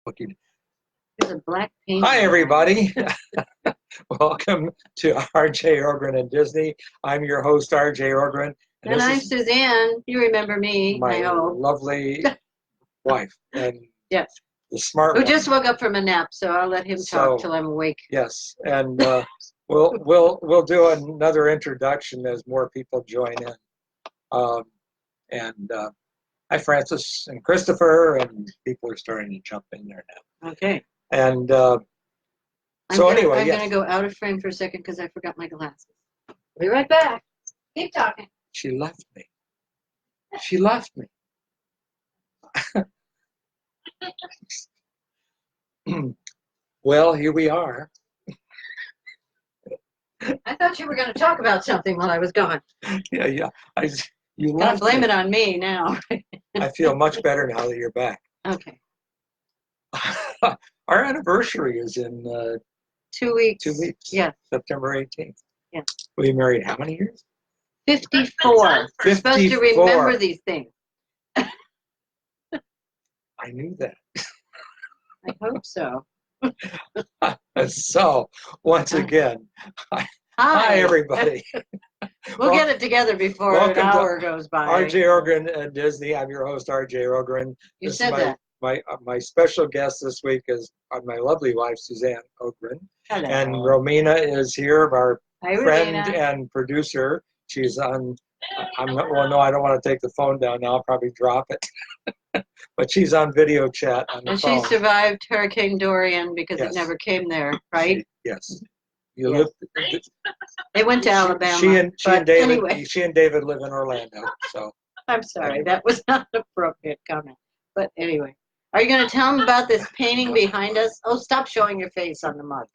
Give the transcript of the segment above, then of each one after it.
looking. There's a black paint. Hi, everybody. Welcome to RJ Ogren and Disney. I'm your host, RJ Ogren. And I'm Suzanne. You remember me, my I hope. lovely wife. And yes. the smart Who one. just woke up from a nap, so I'll let him talk till I'm awake. Yes, and we'll do another introduction as more people join in. Hi, Francis and Christopher, and people are starting to jump in there now. Okay. And I'm going to go out of frame for a second because I forgot my glasses. I'll be right back. Keep talking. She left me. She left me. Well, here we are. I thought you were going to talk about something while I was gone. Yeah. You left blame it on me now. I feel much better now that you're back. Okay. Our anniversary is in 2 weeks. 2 weeks. Yeah. September 18th. Yeah. We married how many years? 54. We're supposed to remember these things. I knew that. I hope so. So, once again, hi everybody. We'll get it together before an hour goes by. RJ Ogren and Disney. I'm your host, RJ Ogren. You said that. My special guest this week is my lovely wife, Suzanne Ogren. Hello. And Romina is here, our friend Romina. and producer. She's on. Well, no, I don't want to take the phone down now. I'll probably drop it. But she's on video chat on the phone. And she survived Hurricane Dorian because it never came there, right? Yes. They went to Alabama. She and David live in Orlando. So I'm sorry, that was not an appropriate comment. But anyway, are you going to tell them about this painting behind us? Oh, stop showing your face on the mug.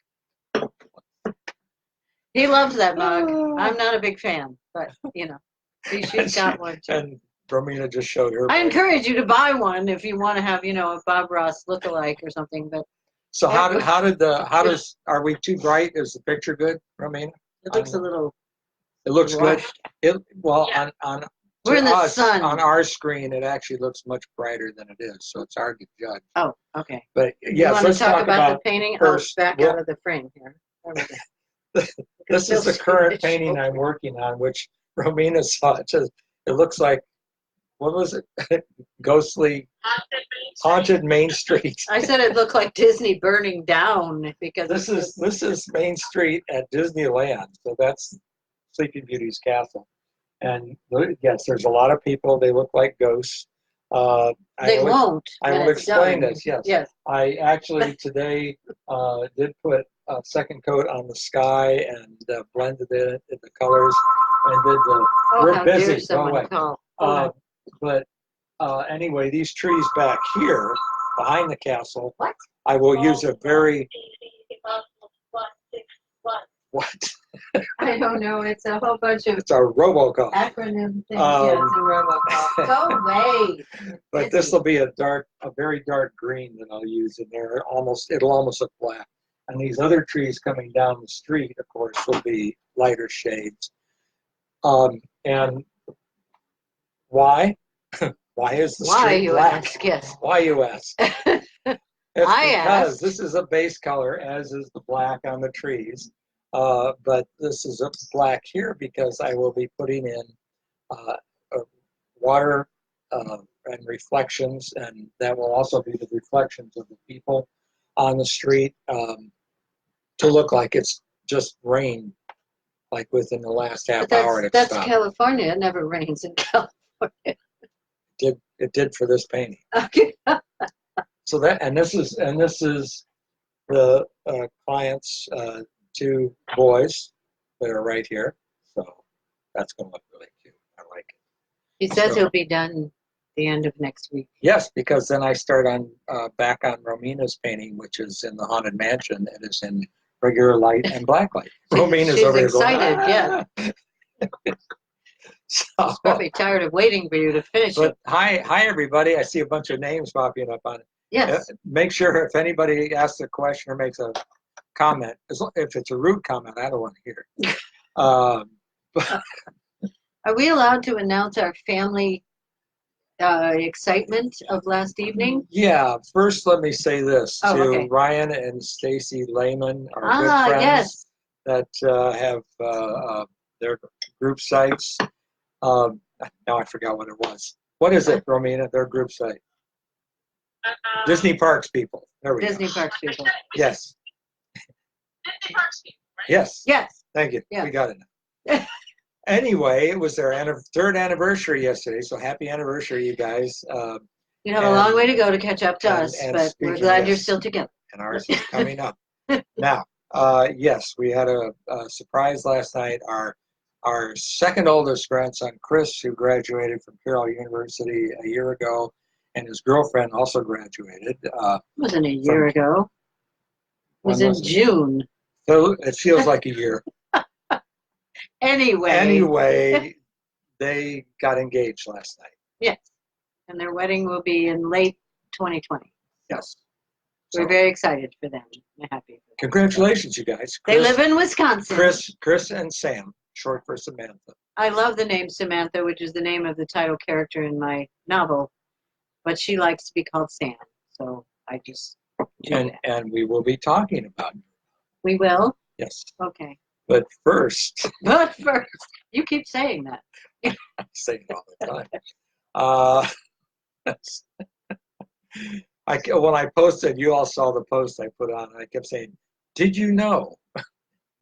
He loves that mug. I'm not a big fan, but you know, she's got one too. And Romina just showed her. I encourage you to buy one if you want to have, a Bob Ross look-alike or something. But so are we too bright? Is the picture good, Romina? It looks a little. It looks rushed. Good. On we're in the sun. On our screen, it actually looks much brighter than it is, so it's hard to judge. Oh, okay. But yes, let's talk about the painting. First, back out of the frame here. This is the current painting I'm working on, which Romina saw. It looks like, what was it? Ghostly, haunted Main Street. I said it looked like Disney burning down because this is Main Street at Disneyland. So that's Sleeping Beauty's castle. And yes, there's a lot of people. They look like ghosts. I will explain this. Yes. I actually today did put a second coat on the sky and blended it in the colors and did the. We're busy. Go away. But anyway, these trees back here behind the castle. What? I will use a very. What? I don't know. It's a whole bunch of. It's a robocall. Acronym things. It's a robocall. Go away. But this will be a very dark green that I'll use in there. It'll almost look black. And these other trees coming down the street, of course, will be lighter shades. And why? Why is the street black? Ask? Yes. Why you ask? Because this is a base color, as is the black on the trees. But this is a black here because I will be putting in water and reflections, and that will also be the reflections of the people on the street to look like it's just rained, like within the last half hour. That's California. It never rains in California. It did for this painting. Okay. So this is the client's two boys that are right here. So that's going to look really cute. I like it. He says he'll be done the end of next week. Yes, because then I start on back on Romina's painting, which is in the Haunted Mansion. It is in regular light and black light. Romina's over here excited, yeah. So, she's probably tired of waiting for you to finish it. Hi everybody. I see a bunch of names popping up on it. Yes. Make sure if anybody asks a question or makes a comment, if it's a rude comment, I don't want to hear it. Are we allowed to announce our family excitement of last evening? Yeah. First, let me say this to okay. Ryan and Stacy Lehman, our good friends yes. that have their group sites. Now I forgot what it was. What is it, Romina? Their group site? Disney Parks people. There we Disney go. Parks people. Yes. Disney Parks people, right? Yes. Yes. Thank you. Yes. We got it now. Anyway, it was their third anniversary yesterday, so happy anniversary, you guys. You have a long way to go to catch up to us, and but we're glad you're still together. And ours is coming up. Now, yes, we had a surprise last night. Our second oldest grandson, Chris, who graduated from Carroll University a year ago, and his girlfriend also graduated. It wasn't a year ago. It was in June. So it feels like a year. Anyway, they got engaged last night. Yes. And their wedding will be in late 2020. Yes. We're very excited for them. We're happy for them. Congratulations, you guys. They live in Wisconsin. Chris and Sam, short for Samantha. I love the name Samantha, which is the name of the title character in my novel, but she likes to be called Sam, so I just do that. And we will be talking about it. We will? Yes. Okay. But first. You keep saying that. I say it all the time. When I posted, you all saw the post I put on. I kept saying, "Did you know?"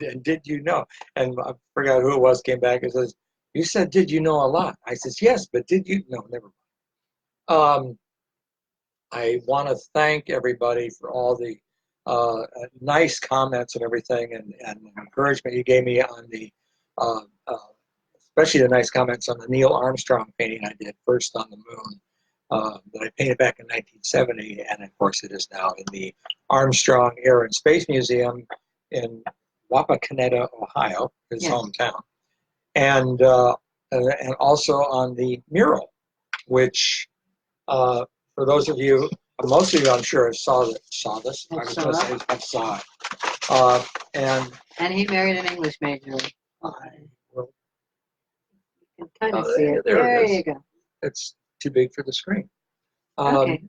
And did you know? And I forgot who it was. Came back and says, "You said did you know a lot?" I says, "Yes, but did you?" No, never mind. I want to thank everybody for all the nice comments and everything, and encouragement you gave me on the, especially the nice comments on the Neil Armstrong painting I did, First on the Moon, that I painted back in 1970, and of course it is now in the Armstrong Air and Space Museum in Wapakoneta, Ohio, his hometown, and also on the mural, which for those of you, most of you I'm sure saw this. I was going to say I saw it. And he married an English major. You can kind of see it. There you go. It's too big for the screen. Okay.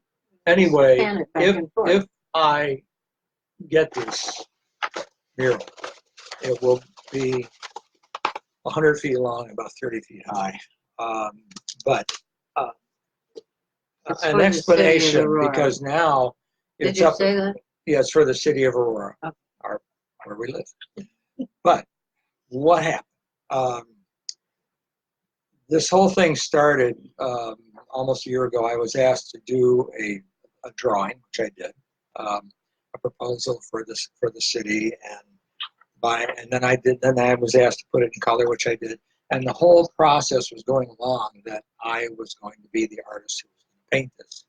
Anyway, if I get this mural, it will be 100 feet long, about 30 feet high. But an explanation, because now it's up. Did you say that? Yeah, it's for the city of Aurora, where we live. But what happened? This whole thing started almost a year ago. I was asked to do a drawing, which I did, a proposal for the city, and then I was asked to put it in color, which I did. And the whole process was going along that I was going to be the artist who was going to paint this.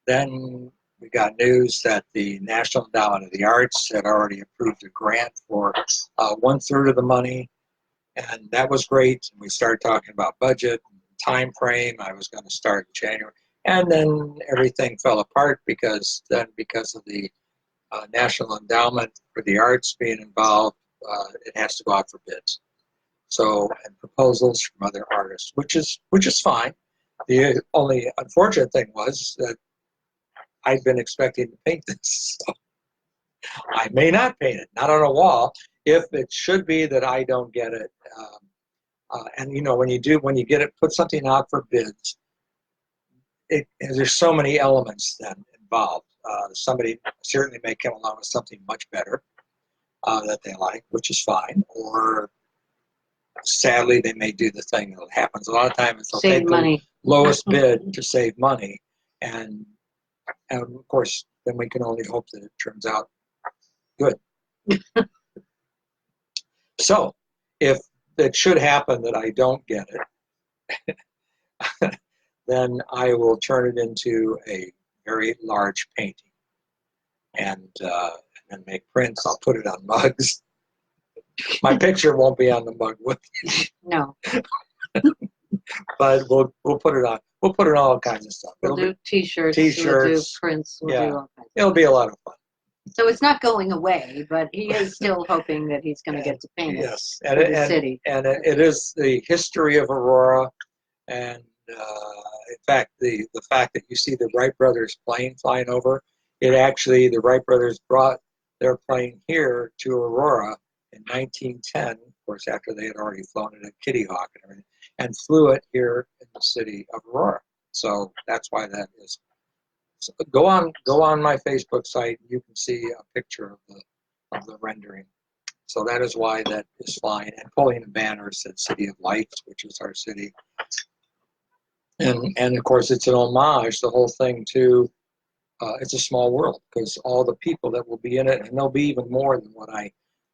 Then we got news that the National Endowment of the Arts had already approved a grant for 1/3 of the money, and that was great. We started talking about budget and time frame. I was going to start in January, and then everything fell apart because of the National Endowment for the Arts being involved. It has to go out for bids. So, and proposals from other artists, which is fine. The only unfortunate thing was that I'd been expecting to paint this, so I may not paint it, not on a wall. If it should be that I don't get it, and you know, when you get it, put something out for bids, there's so many elements then involved. Somebody certainly may come along with something much better that they like, which is fine, or sadly they may do the thing that happens a lot of times. They'll take the lowest bid to save money, and of course then we can only hope that it turns out good. So if it should happen that I don't get it, then I will turn it into a very large painting and make prints. I'll put it on mugs. My picture won't be on the mug with me. No. But we'll put it on. We'll put it on all kinds of stuff. We'll do T-shirts. We'll do prints. We'll do all kinds. It'll be a lot of fun. So it's not going away, but he is still hoping that he's going to get to paint it Yes, for the city. and it is the history of Aurora, and in fact, the fact that you see the Wright brothers plane flying over, it actually the Wright brothers brought their plane here to Aurora in 1910, of course, after they had already flown it at Kitty Hawk and everything, and flew it here in the city of Aurora. So that's why that is. So go on my Facebook site. You can see a picture of the rendering. So that is why that is flying. And pulling the banner said City of Lights, which is our city. And of course, it's an homage, the whole thing, to It's a Small World, because all the people that will be in it, and there'll be even more than what I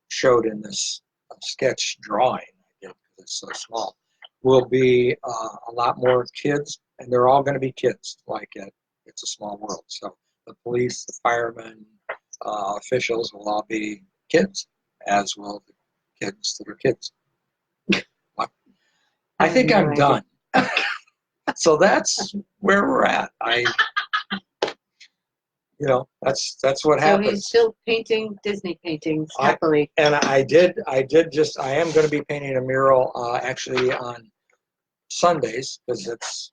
showed in this sketch drawing I did, because it's so small, will be a lot more kids, and they're all going to be kids, like It's a Small World. So the police, the firemen, officials will all be kids, as will the kids that are kids. I think I'm done. So that's where we're at. That's what happens. So he's still painting Disney paintings happily. I am going to be painting a mural actually on Sundays, because it's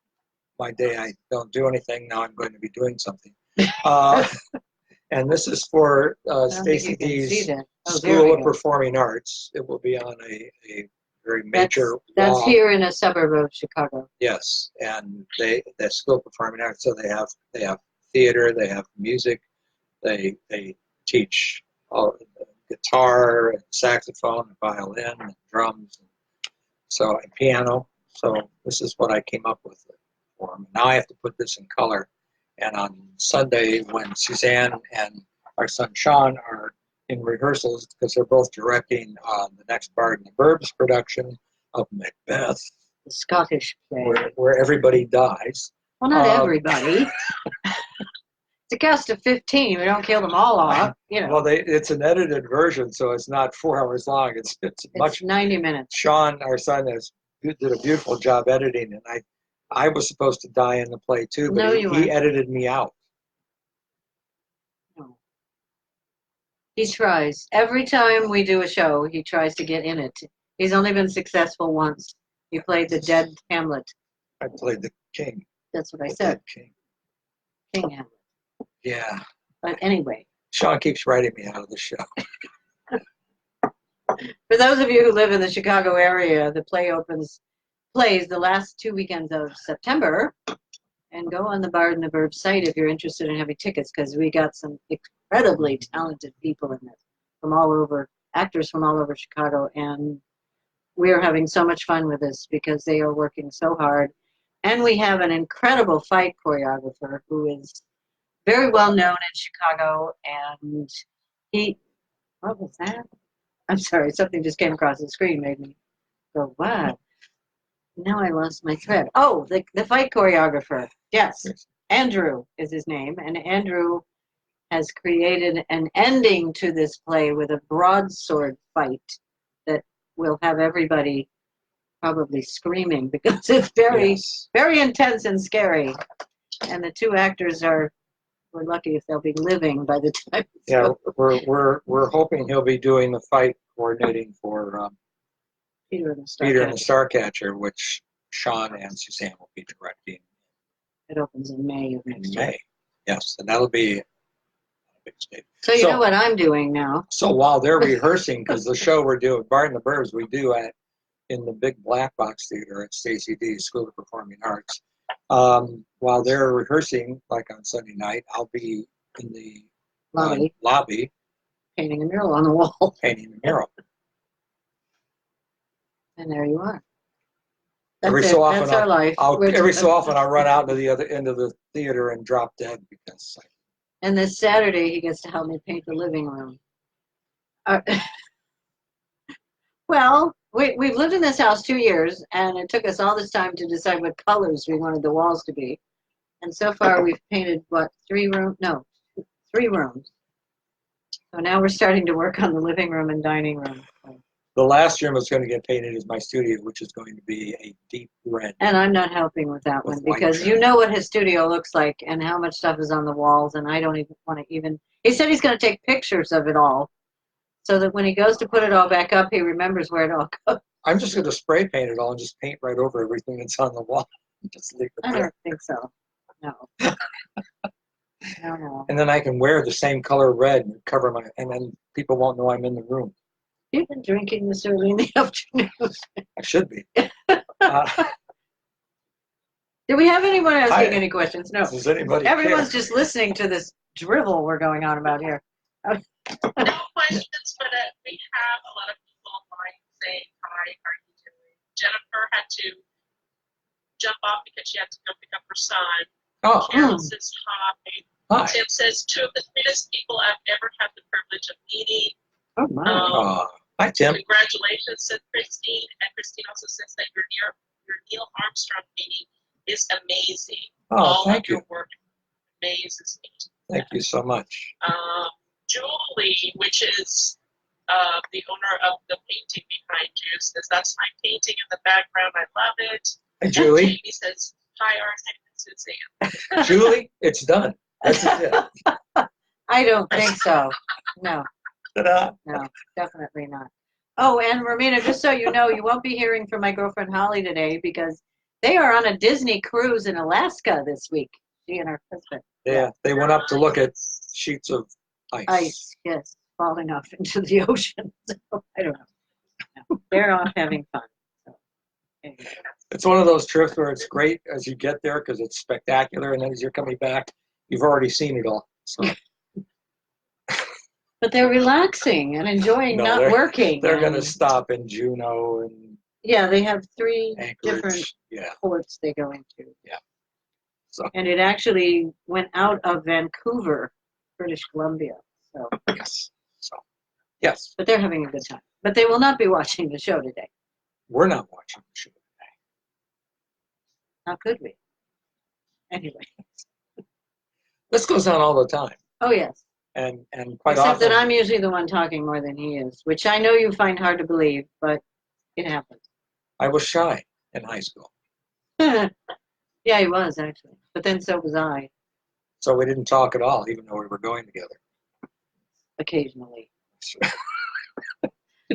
my day. I don't do anything. Now I'm going to be doing something. And this is for Stacy D's School of Performing Arts. It will be on a very major That's wall. here in a suburb of Chicago. Yes, and the School of Performing Arts. So they have theater, they have music, they teach guitar and saxophone and violin and drums, and piano. So this is what I came up with for them. Now I have to put this in color. And on Sunday, when Suzanne and our son Sean are in rehearsals, because they're both directing the next Bard and the Burbs production of Macbeth, the Scottish play, where everybody dies. Well, not everybody. It's a cast of 15. We don't kill them all off, Well, it's an edited version, so it's not 4 hours long. It's much 90 minutes. Sean, our son, did a beautiful job editing, and I was supposed to die in the play too, but he edited me out. No. He tries. Every time we do a show, he tries to get in it. He's only been successful once. He played the dead Hamlet. I played the king. That's what I said. King Hamlet. Yeah. But anyway. Sean keeps writing me out of the show. For those of you who live in the Chicago area, the play plays the last 2 weekends of September. And go on the Bard and the Burbs site if you're interested in having tickets, because we got some incredibly talented people in this from all over, actors from all over Chicago. And we are having so much fun with this because they are working so hard. And we have an incredible fight choreographer who is very well known in Chicago. And what was that? I'm sorry, something just came across the screen, made me go, wow. Now I lost my thread. Oh, the fight choreographer. Yes, Andrew is his name. And Andrew has created an ending to this play with a broadsword fight that will have everybody probably screaming, because it's very, very intense and scary. And the two actors we're lucky if they'll be living by the time. Yeah, we're hoping he'll be doing the fight coordinating for Peter and the Starcatcher, which Sean and Suzanne will be directing. It opens in May of next year. Yes, and that'll be a big stage. So you know what I'm doing now. So while they're rehearsing, because the show we're doing, Bard and the Burbs, we do in the big black box theater at Stacy D's School of Performing Arts. While they're rehearsing, like on Sunday night, I'll be in the lobby painting a mural on the wall. Painting a mural. And there you are. That's our life. Every so often I'll run out to the other end of the theater and drop dead because. And this Saturday he gets to help me paint the living room. Well, we've lived in this house 2 years, and it took us all this time to decide what colors we wanted the walls to be. And so far we've painted, 3 rooms? No, 3 rooms. So now we're starting to work on the living room and dining room. The last room that's going to get painted is my studio, which is going to be a deep red. And I'm not helping with that one because you know what his studio looks like and how much stuff is on the walls, and I don't even want to even. He said he's going to take pictures of it all, so that when he goes to put it all back up, he remembers where it all goes. I'm just going to spray paint it all and just paint right over everything that's on the wall. Just leave it I there. don't think so. No. No. And then I can wear the same color red and cover my, and then people won't know I'm in the room. You've been drinking this early in the afternoon. I should be. Do we have anyone asking any questions? No. Does anybody Everyone's care? just listening to this drivel we're going on about here. No questions, but we have a lot of people online saying, hi, how are you doing? Jennifer had to jump off because she had to go pick up her son. Oh. Carol says hi. Hi. Tim says, two of the sweetest people I've ever had the privilege of meeting. Oh, my. Hi, Tim. Congratulations, said Christine. And Christine also says that your Neil Armstrong meeting is amazing. Oh, thank you. All of your work amazes me. Thank you so much. Julie, which is the owner of the painting behind you, says, that's my painting in the background. I love it. Hi, Julie. And Jamie says, hi, Art and Suzanne. Julie, it's done. That's it. I don't think so. No. Ta-da. No, definitely not. Oh, and Romina, just so you know, you won't be hearing from my girlfriend Holly today because they are on a Disney cruise in Alaska this week. She and her husband. Yeah, they went up to look at sheets of ice. Ice, yes, falling off into the ocean. So, I don't know. No, they're off having fun. So, anyway. It's one of those trips where it's great as you get there because it's spectacular, and then as you're coming back, you've already seen it all. So. But they're relaxing and enjoying not working. They're going to stop in Juneau and yeah, they have 3 Anchorage. different ports they go into. Yeah. So. And it actually went out of Vancouver, British Columbia. So. Yes. So. Yes. But they're having a good time. But they will not be watching the show today. We're not watching the show today. How could we? Anyway. This goes on all the time. Oh, yes. And quite Except often. that I'm usually the one talking more than he is, which I know you find hard to believe, but it happens. I was shy in high school. Yeah, he was, actually. But then so was I. So we didn't talk at all, even though we were going together. Occasionally.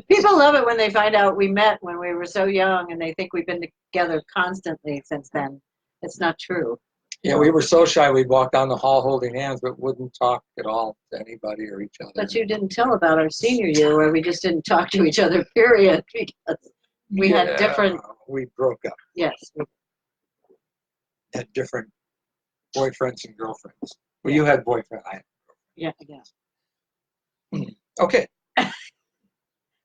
People love it when they find out we met when we were so young and they think we've been together constantly since then. It's not true. Yeah, we were so shy we'd walk down the hall holding hands, but wouldn't talk at all to anybody or each other. But you didn't tell about our senior year where we just didn't talk to each other, period, because we had different... We broke up. Yes. Had different boyfriends and girlfriends. Well, you had boyfriend, I had girlfriend. Yeah. Okay.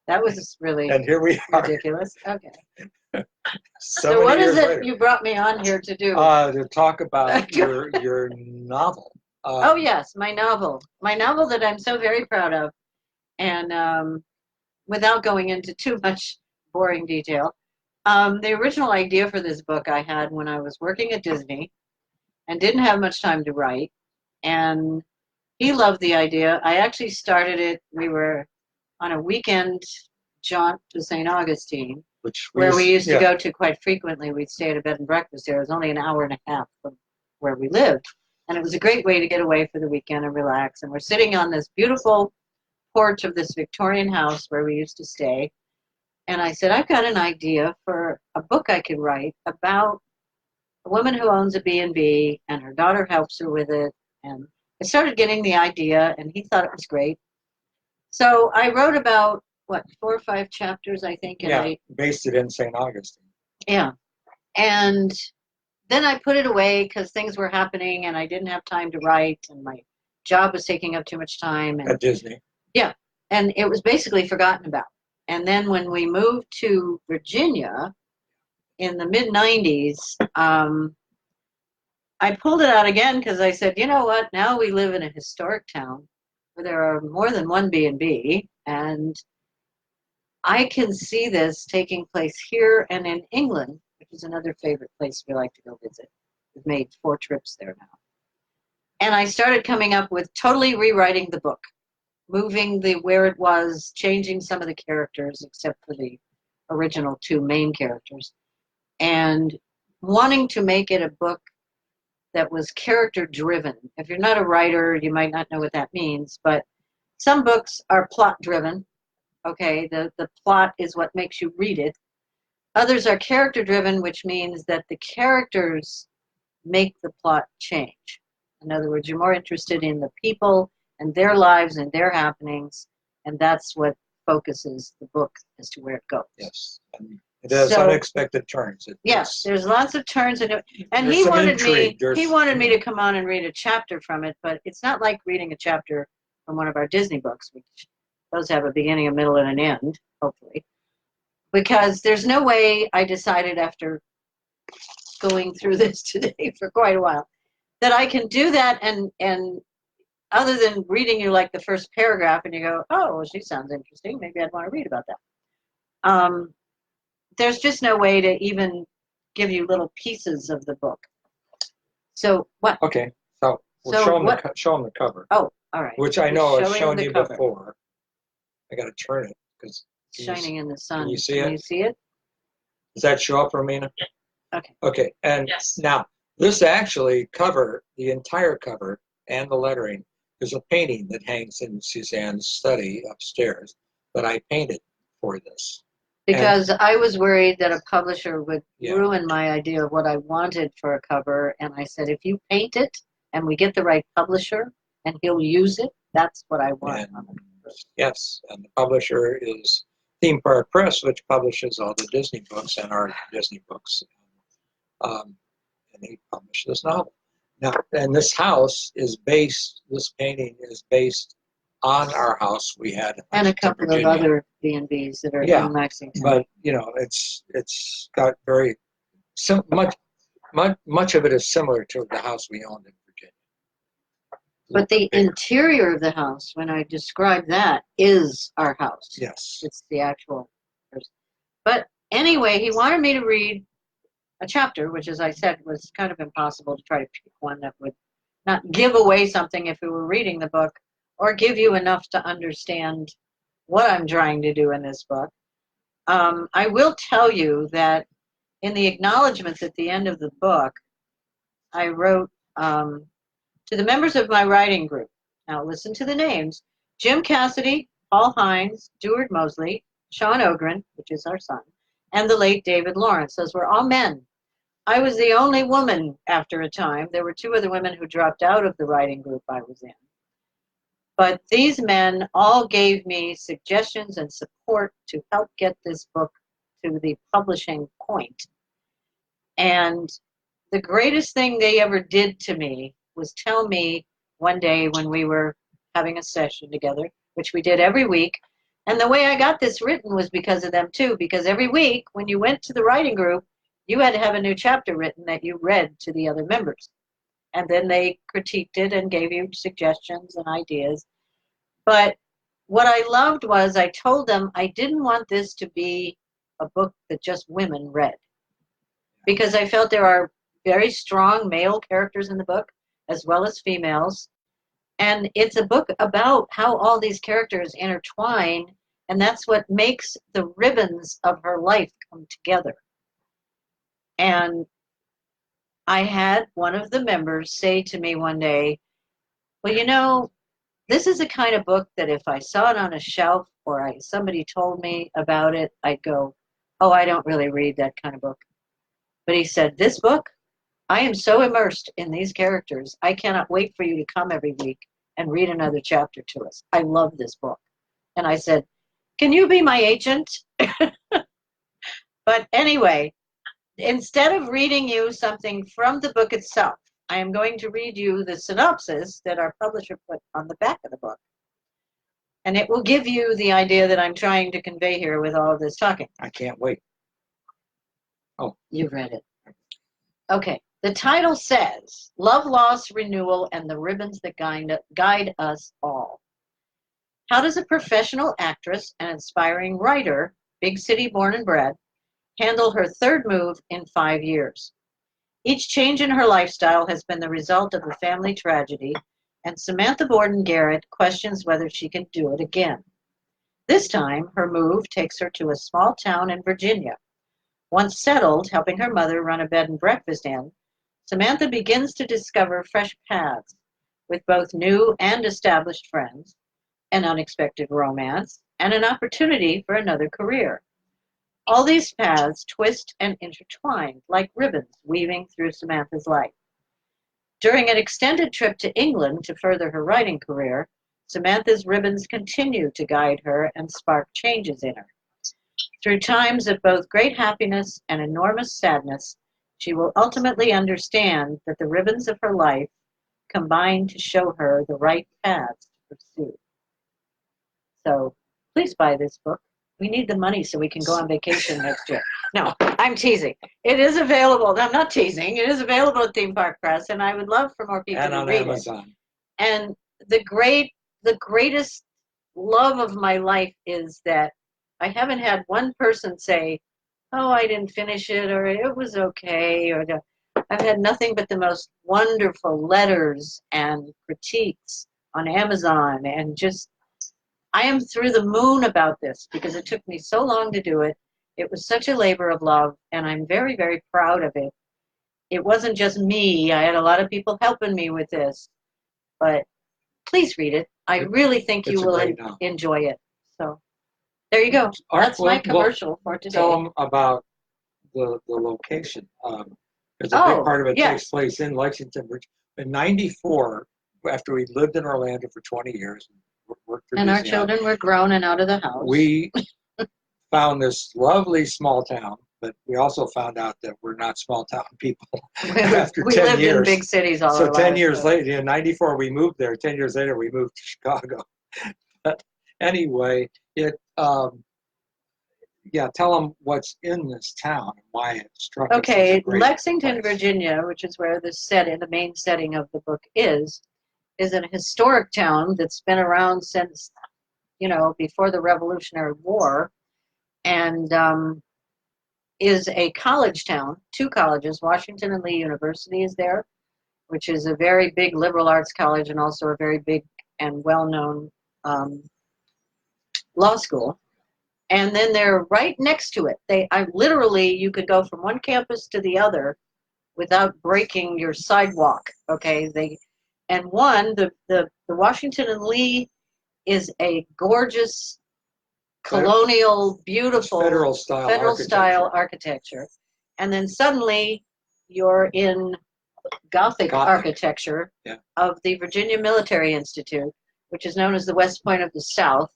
That was really and here we are. Ridiculous. Okay. So what is it later. you brought me on here to do? To talk about your novel. Oh, yes, my novel. My novel that I'm so very proud of. And without going into too much boring detail, the original idea for this book I had when I was working at Disney and didn't have much time to write. And he loved the idea. I actually started it. We were on a weekend jaunt to St. Augustine, where we used to go to quite frequently. We'd stay at a bed and breakfast there. It was only an hour and a half from where we lived. And it was a great way to get away for the weekend and relax. And we're sitting on this beautiful porch of this Victorian house where we used to stay. And I said, I've got an idea for a book I could write about a woman who owns a B&B and her daughter helps her with it. And I started getting the idea and he thought it was great. So I wrote about, 4 or 5 chapters, I think. And I based it in St. Augustine. Yeah. And then I put it away because things were happening and I didn't have time to write and my job was taking up too much time. And, at Disney. Yeah. And it was basically forgotten about. And then when we moved to Virginia in the mid-90s, I pulled it out again because I said, you know what, now we live in a historic town where there are more than one B&B, and I can see this taking place here and in England, which is another favorite place we like to go visit. We've made 4 trips there now. And I started coming up with totally rewriting the book. moving where it was, changing some of the characters except for the original two main characters, and wanting to make it a book that was character driven. If you're not a writer, you might not know what that means, but some books are plot driven. Okay, the plot is what makes you read it. Others are character driven, which means that the characters make the plot change. In other words, you're more interested in the people and their lives and their happenings, and that's what focuses the book as to where it goes. Yes. And it has unexpected turns. Yes, there's lots of turns in it. And he wanted me to come on and read a chapter from it, but it's not like reading a chapter from one of our Disney books, which those have a beginning, a middle, and an end, hopefully. Because there's no way, I decided after going through this today for quite a while, that I can do that and other than reading you like the first paragraph and you go, oh, well, she sounds interesting, maybe I'd want to read about that. There's just no way to even give you little pieces of the book. So what? Okay, so we'll show them the cover. Oh, all right. Which I know I've shown you before. I got to turn it because shining in the sun. Can you see it? Can you see it? Does that show up, Romina? Okay. Okay, and now this actually the entire cover and the lettering, there's a painting that hangs in Suzanne's study upstairs that I painted for this. Because I was worried that a publisher would ruin my idea of what I wanted for a cover, and I said, if you paint it and we get the right publisher and he'll use it, that's what I want. Yes, and the publisher is Theme Park Press, which publishes all the Disney books and our Disney books. And he published this novel. Now, and this painting is based on our house we had in and a couple of other B&Bs that are in Lexington. But it's got very much of it is similar to the house we owned in Virginia. But the interior of the house, when I describe that, is our house. Yes, it's the actual person. But anyway, he wanted me to read a chapter, which, as I said, was kind of impossible to try to pick one that would not give away something if we were reading the book, or give you enough to understand what I'm trying to do in this book. I will tell you that in the acknowledgments at the end of the book, I wrote to the members of my writing group. Now listen to the names: Jim Cassidy, Paul Hines, Deward Mosley, Sean Ogren, which is our son, and the late David Lawrence. Those were all men. I was the only woman after a time. There were two other women who dropped out of the writing group I was in. But these men all gave me suggestions and support to help get this book to the publishing point. And the greatest thing they ever did to me was tell me one day when we were having a session together, which we did every week. And the way I got this written was because of them too, because every week when you went to the writing group, you had to have a new chapter written that you read to the other members. And then they critiqued it and gave you suggestions and ideas. But what I loved was I told them I didn't want this to be a book that just women read. Because I felt there are very strong male characters in the book, as well as females. And it's a book about how all these characters intertwine, and that's what makes the ribbons of her life come together. And I had one of the members say to me one day, well, this is the kind of book that if I saw it on a shelf or somebody told me about it, I'd go, oh, I don't really read that kind of book. But he said, this book, I am so immersed in these characters, I cannot wait for you to come every week and read another chapter to us. I love this book. And I said, can you be my agent? But anyway, instead of reading you something from the book itself, I am going to read you the synopsis that our publisher put on the back of the book. And it will give you the idea that I'm trying to convey here with all of this talking. I can't wait. Oh. You've read it. Okay. The title says, Love, Loss, Renewal, and the Ribbons That Guide Us All. How does a professional actress and inspiring writer, big city born and bred, handle her third move in 5 years? Each change in her lifestyle has been the result of a family tragedy, and Samantha Borden Garrett questions whether she can do it again. This time, her move takes her to a small town in Virginia. Once settled, helping her mother run a bed and breakfast inn, Samantha begins to discover fresh paths with both new and established friends, an unexpected romance, and an opportunity for another career. All these paths twist and intertwine like ribbons weaving through Samantha's life. During an extended trip to England to further her writing career, Samantha's ribbons continue to guide her and spark changes in her. Through times of both great happiness and enormous sadness, she will ultimately understand that the ribbons of her life combine to show her the right paths to pursue. So please buy this book. We need the money so we can go on vacation next year. No, I'm teasing. It is available. I'm not teasing. It is available at Theme Park Press, and I would love for more people to read Amazon. it. And the greatest love of my life is that I haven't had one person say, "Oh, I didn't finish it," or "It was okay," or I've had nothing but the most wonderful letters and critiques on Amazon, and just I am through the moon about this because it took me so long to do it. It was such a labor of love, and I'm very, very proud of it. It wasn't just me. I had a lot of people helping me with this, but please read it. I really think you will enjoy it. So there you go. That's my commercial for today. Tell them about the location. There's a big part of it takes place in Lexington, Virginia. In '94, after we lived in Orlando for 20 years, worked for and Disney, our children were grown and out of the house. We found this lovely small town, but we also found out that we're not small town people. After we 10 lived years, in big cities all so our 10 lives, years later, in '94 we moved there. 10 years later, we moved to Chicago. But anyway, tell them what's in this town and why it struck us as a great Lexington, place. Virginia, which is where the main setting of the book is a historic town that's been around since, before the Revolutionary War, and is a college town, 2 colleges, Washington and Lee University is there, which is a very big liberal arts college and also a very big and well-known law school. And then they're right next to it. You could go from one campus to the other without breaking your sidewalk. Okay, the Washington and Lee is a gorgeous, colonial, beautiful federal style architecture, and then suddenly you're in Gothic architecture of the Virginia Military Institute, which is known as the West Point of the South.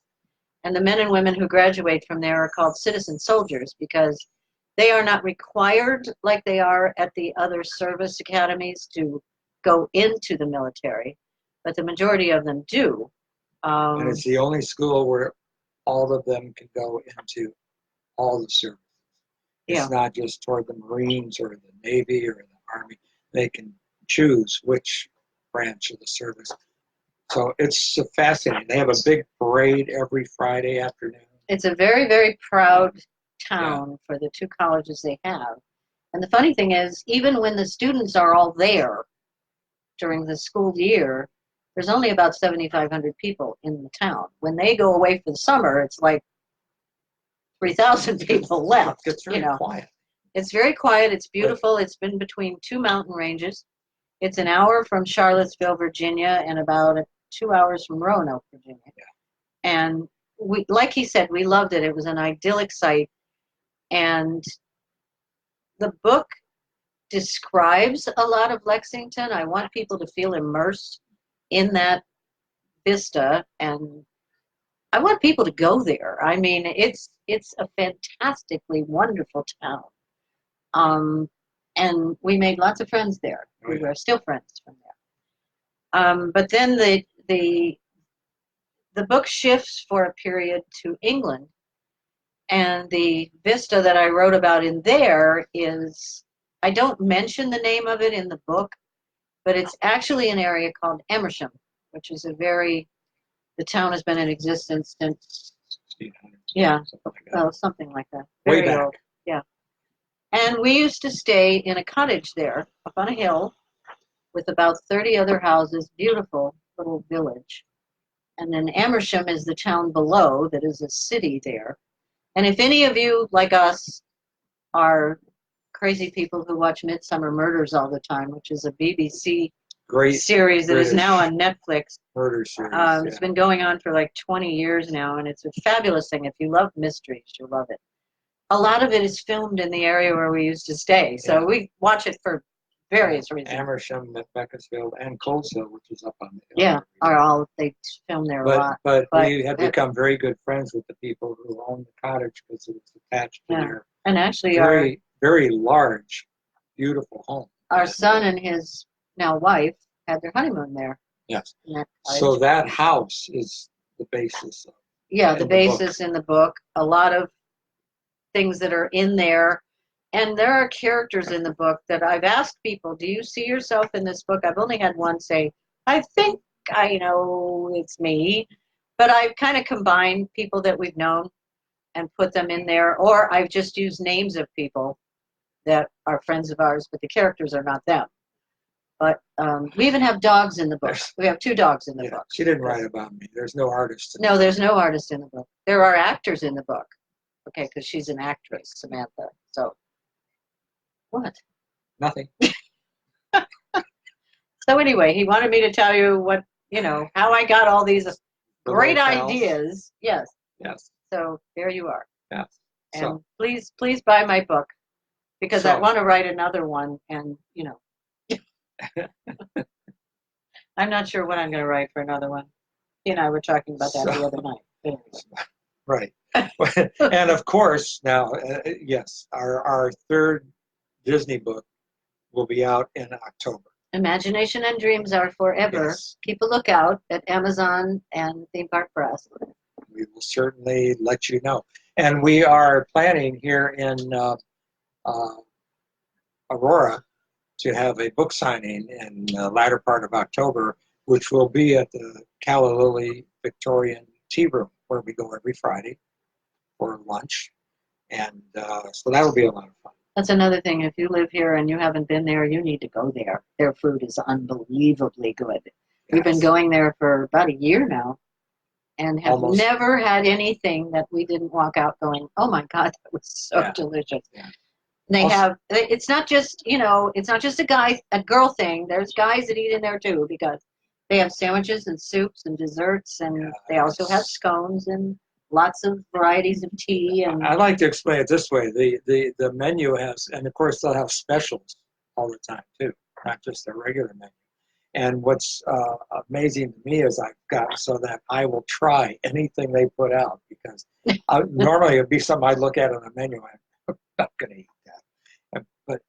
And the men and women who graduate from there are called citizen soldiers because they are not required like they are at the other service academies to go into the military, but the majority of them do. And it's the only school where all of them can go into all the services. It's not just toward the Marines or the Navy or the Army. They can choose which branch of the service. So it's fascinating. They have a big parade every Friday afternoon. It's a very, very proud town for the 2 colleges they have. And the funny thing is, even when the students are all there during the school year, there's only about 7,500 people in the town. When they go away for the summer, it's like 3,000 people left. It's very quiet. It's very quiet. It's beautiful. It's been between 2 mountain ranges. It's an hour from Charlottesville, Virginia, and about 2 hours from Roanoke, Virginia. And like he said, we loved it. It was an idyllic site. And the book describes a lot of Lexington. I want people to feel immersed in that vista, and I want people to go there. I mean, it's a fantastically wonderful town. And we made lots of friends there. We are still friends from there. But then the book shifts for a period to England, and the vista that I wrote about in there is, I don't mention the name of it in the book, but it's actually an area called Emersham, which is the town has been in existence since 1600. Something like that. Way back. Old. Yeah. And we used to stay in a cottage there up on a hill with about 30 other houses, beautiful, little village. And then Amersham is the town below that is a city there. And if any of you, like us, are crazy people who watch Midsummer Murders all the time, which is a BBC series that is now on Netflix. Murder series. It's been going on for like 20 years now, and it's a fabulous thing. If you love mysteries, you'll love it. A lot of it is filmed in the area where we used to stay, so we watch it for various reasons. Amersham, Beaconsfield, and Coleshill, which is up on the hill. Yeah, they film there a lot. But we have become very good friends with the people who own the cottage because it was attached to their and actually very large, beautiful home. Our son and his now wife had their honeymoon there. Yes. So that house is the basis of the basis in the book. A lot of things that are in there. And there are characters in the book that I've asked people, do you see yourself in this book? I've only had one say, I think I know it's me. But I've kind of combined people that we've known and put them in there. Or I've just used names of people that are friends of ours, but the characters are not them. But we even have dogs in the book. We have 2 dogs in the book. She didn't write about me. There's no artist. No, there's no artist in the book. There are actors in the book. Okay, because she's an actress, Samantha. So, what? Nothing. So anyway, he wanted me to tell you what, how I got all these great ideas. Yes. Yes. So there you are. Yes. And please buy my book because I want to write another one and, I'm not sure what I'm going to write for another one. He and I were talking about that the other night. Right. And of course, now, yes, our 3rd Disney book will be out in October. Imagination and Dreams Are Forever. Yes. Keep a lookout at Amazon and Theme Park Press. We will certainly let you know. And we are planning here in Aurora to have a book signing in the latter part of October, which will be at the Calla Lily Victorian Tea Room, where we go every Friday for lunch. And so that'll be a lot of fun. That's another thing. If you live here and you haven't been there, you need to go there. Their food is unbelievably good. Yes. We've been going there for about a year now and have never had anything that we didn't walk out going, oh my God, that was so delicious. Yeah. They have, it's not just, it's not just a girl thing. There's guys that eat in there too because they have sandwiches and soups and desserts and they also have scones and lots of varieties of tea. And I like to explain it this way. The menu has, and of course they'll have specials all the time too, not just their regular menu. And what's amazing to me is I've got so that I will try anything they put out because normally it'd be something I'd look at on the menu and I'm not going to eat that. But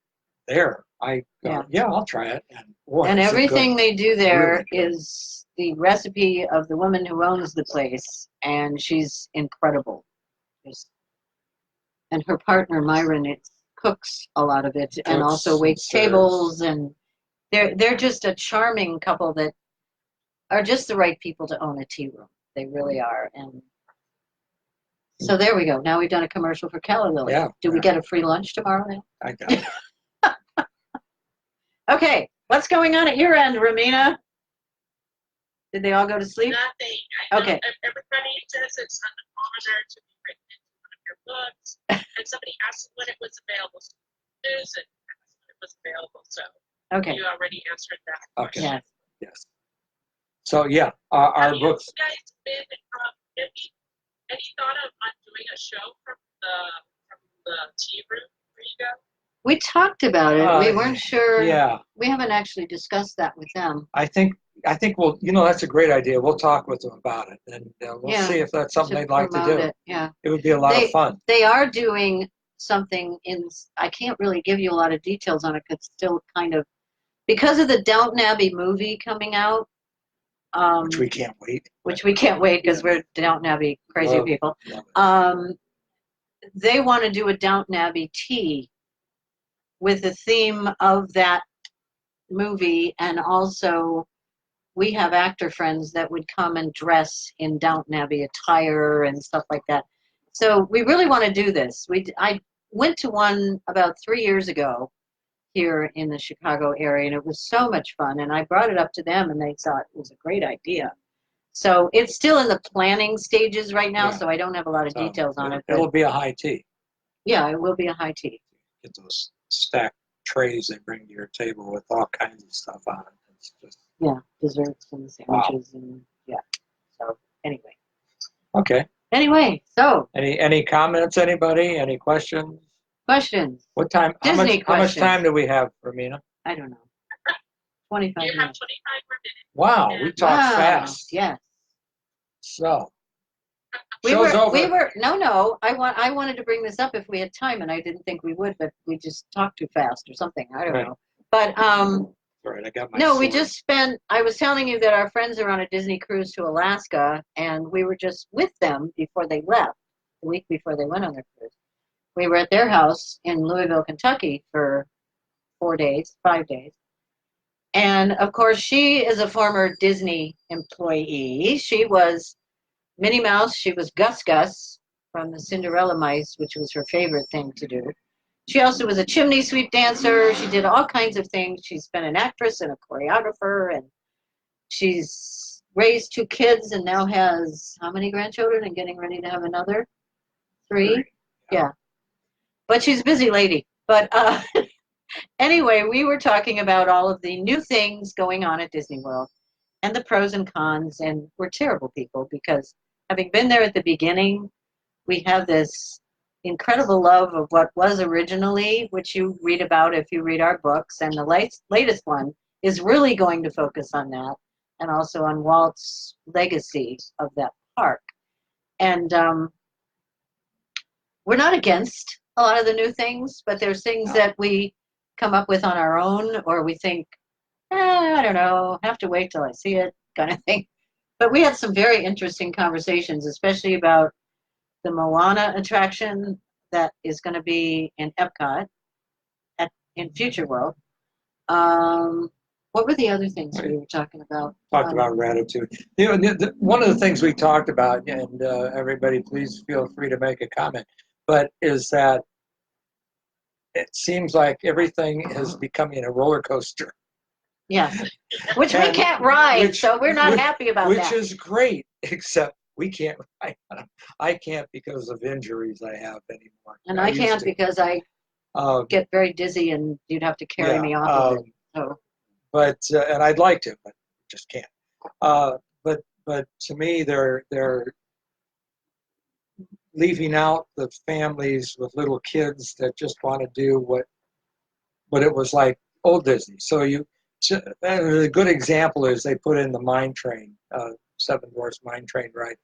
there, I'll try it. And everything they do there is the recipe of the woman who owns the place, and she's incredible. And her partner, Myron, cooks a lot of it and also waits tables. And they're just a charming couple that are just the right people to own a tea room. They really are. And so there we go. Now we've done a commercial for Calla Lily. Yeah, do we get a free lunch tomorrow then? I got it. Okay, what's going on at your end, Romina? Did they all go to sleep? Nothing. Okay. Everybody says it's an honor to be written into one of your books. And somebody asked when it was available. Susan asked when it was available. So you already answered that question. Okay. Yes. So our books. Have you guys been any thought of doing a show from the tea room where you go? We talked about it. We weren't sure. Yeah. We haven't actually discussed that with them. I think we'll, that's a great idea. We'll talk with them about it, and we'll see if that's something they'd like to do. It would be a lot of fun. They are doing something I can't really give you a lot of details on it because it's still kind of, because of the Downton Abbey movie coming out. Which we can't wait. Which we can't wait because we're Downton Abbey crazy people. They want to do a Downton Abbey tea with the theme of that movie, and also we have actor friends that would come and dress in Downton Abbey attire and stuff like that. So we really want to do this. I went to one about 3 years ago, here in the Chicago area, and it was so much fun. And I brought it up to them, and they thought it was a great idea. So it's still in the planning stages right now, so I don't have a lot of details on it. It'll be a high tea. Yeah, it will be a high tea. Get those stacked trays they bring to your table with all kinds of stuff on it. It's just desserts and sandwiches and So anyway. Okay. Anyway, so any comments? Anybody? Any questions? Questions? What time? How much time do we have, Romina? I don't know. 25 You have minutes. 25 more minutes. Wow, we talk fast. Yes. So. Show's over. No. I wanted to bring this up if we had time, and I didn't think we would, but we just talked too fast or something. I don't know. But Right, I got my no, sword. we just spent. I was telling you that our friends are on a Disney cruise to Alaska, and we were just with them before they left. The week before they went on their cruise, we were at their house in Louisville, Kentucky, for 5 days. And of course, she is a former Disney employee. She was Minnie Mouse. She was Gus Gus from the Cinderella Mice, which was her favorite thing to do. She also was a chimney sweep dancer. She did all kinds of things. She's been an actress and a choreographer, and she's raised 2 kids and now has how many grandchildren and getting ready to have another? 3? Yeah. But she's a busy lady. But anyway, we were talking about all of the new things going on at Disney World and the pros and cons, and we're terrible people because having been there at the beginning, we have this incredible love of what was originally, which you read about if you read our books, and the latest one is really going to focus on that and also on Walt's legacy of that park. And we're not against a lot of the new things, but there's things that we come up with on our own, or we think, I don't know, have to wait till I see it, kind of thing. But we had some very interesting conversations, especially about the Moana attraction that is going to be in Epcot in Future World. What were the other things we were talking about? Talked about Ratatouille. One of the things we talked about, and everybody please feel free to make a comment, but is that it seems like everything is becoming a roller coaster. Yes, which we can't ride, so we're not happy about that. Which is great, except we can't ride on them. I can't because of injuries I have anymore. And I can't because I get very dizzy and you'd have to carry me off of it. So. But and I'd like to, but just can't. But to me, they're leaving out the families with little kids that just want to do what it was like old Disney. So a good example is they put in the Mine Train, Seven Dwarfs Mine Train ride,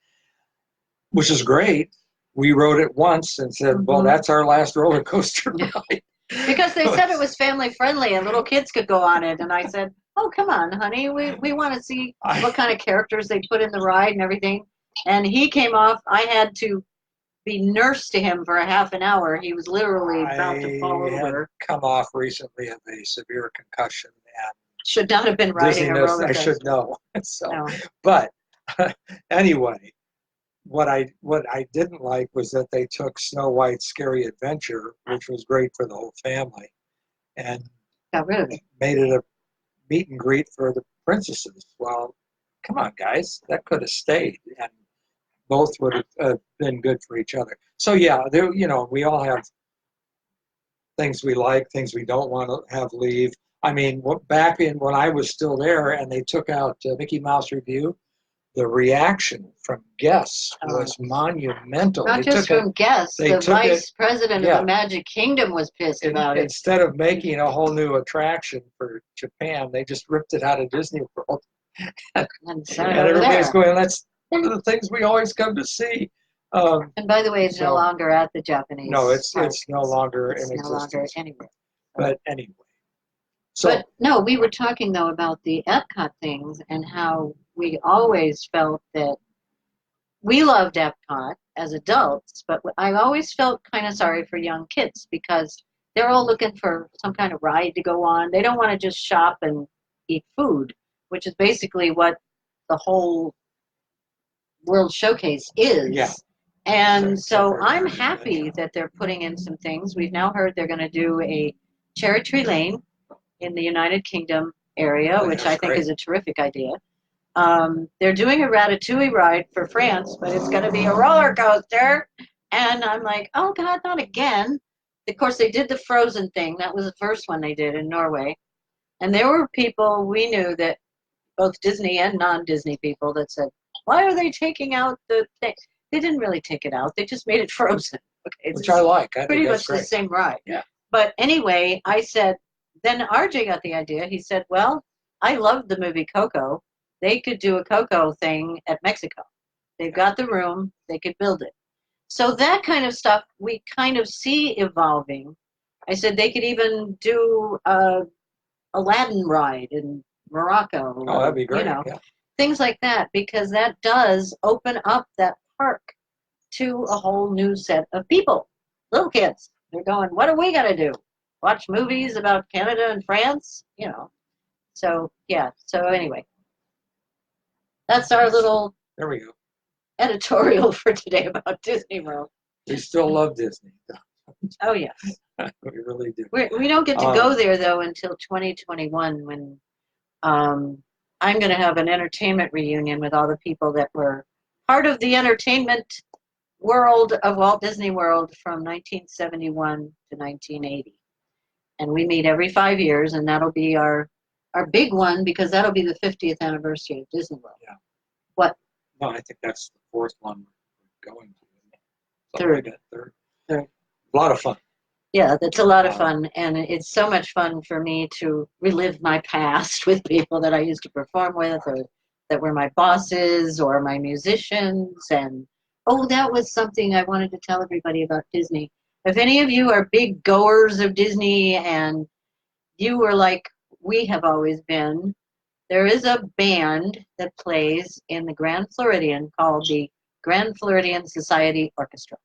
which is great. We rode it once and said, well, that's our last roller coaster ride. Because they said it was family friendly and little kids could go on it. And I said, oh, come on, honey. We want to see what kind of characters they put in the ride and everything. And he came off. I had to be nursed to him for a half an hour. He was literally about to fall over. I come off recently of a severe concussion. And should not have been riding a roller coaster. I should know. So, no. But anyway, what I didn't like was that they took Snow White's Scary Adventure, which was great for the whole family, and got rid of it. Made it a meet and greet for the princesses. Well, come on, guys, that could have stayed, and both would have been good for each other. So yeah, we all have things we like, things we don't want to have leave. I mean, back when I was still there and they took out Mickey Mouse Review, the reaction from guests was monumental. Not just from guests, the vice president of the Magic Kingdom was pissed about it. Instead of making a whole new attraction for Japan, they just ripped it out of Disney World. and everybody's going, that's one of the things we always come to see. And by the way, it's no longer at the Japanese. No, it's no longer in existence. No longer anywhere. But anyway. But no, we were talking though about the Epcot things and how we always felt that we loved Epcot as adults, but I always felt kind of sorry for young kids because they're all looking for some kind of ride to go on. They don't want to just shop and eat food, which is basically what the whole World Showcase is. Yeah. And so I'm happy that they're putting in some things. We've now heard they're going to do a Cherry Tree Lane in the United Kingdom area, which I think is a terrific idea. They're doing a Ratatouille ride for France, but it's going to be a roller coaster. And I'm like, oh God, not again. Of course, they did the Frozen thing. That was the first one they did in Norway. And there were people we knew that, both Disney and non-Disney people, that said, why are they taking out the thing? They didn't really take it out. They just made it frozen. Okay, which I like. I pretty think much great. the same ride. Yeah. But anyway, I said, then RJ got the idea. He said, well, I loved the movie Coco. They could do a Coco thing at Mexico. They've got the room. They could build it. So that kind of stuff we kind of see evolving. I said they could even do a Aladdin ride in Morocco. Oh, that'd be great. Things like that, because that does open up that park to a whole new set of people. Little kids. They're going, what are we going to do? Watch movies about Canada and France? So, yeah. So anyway, that's our little there we go. editorial for today about Disney World. We still love Disney. Oh, yes. We really do. We don't get to go there, though, until 2021, when I'm going to have an entertainment reunion with all the people that were part of the entertainment world of Walt Disney World from 1971 to 1980. And we meet every 5 years, and that'll be our big one, because that'll be the 50th anniversary of Disney World. Yeah. What? No, I think that's the fourth one we're going to. Third. Third. Third. A lot of fun. Yeah, that's a lot of fun, and it's so much fun for me to relive my past with people that I used to perform with, or that were my bosses or my musicians. And that was something I wanted to tell everybody about Disney. If any of you are big goers of Disney and you were like we have always been, there is a band that plays in the Grand Floridian called the Grand Floridian Society Orchestra.